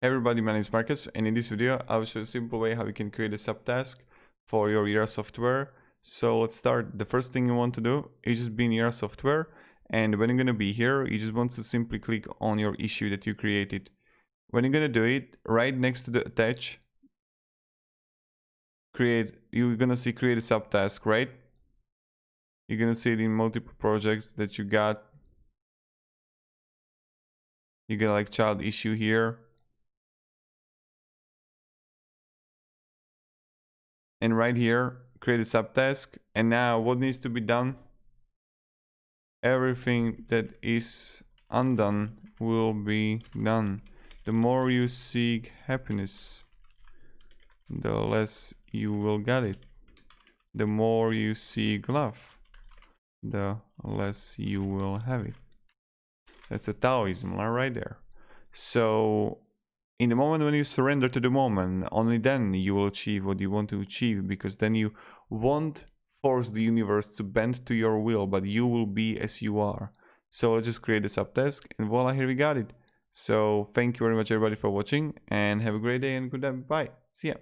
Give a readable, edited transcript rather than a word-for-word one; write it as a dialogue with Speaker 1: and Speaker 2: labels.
Speaker 1: Hey everybody, my name is Marcus, and in this video I will show you a simple way how you can create a subtask for your Jira software. So let's start. The first thing you want to do is just be in Jira software, and when you're going to be here, you just want to simply click on your issue that you created. When you're going to do it, right next to the attach, you're going to see create a subtask, right? You're going to see it in multiple projects that you got. You got like child issue here. And right here, create a subtask. And now what needs to be done? Everything that is undone will be done. The more you seek happiness, the less you will get it. The more you seek love, the less you will have it. That's a Taoism right there. So in the moment when you surrender to the moment, only then you will achieve what you want to achieve, because then you won't force the universe to bend to your will, but you will be as you are. So let's just create a subtask, and voila, here we got it. So thank you very much everybody for watching, and have a great day and good night. Bye. See ya.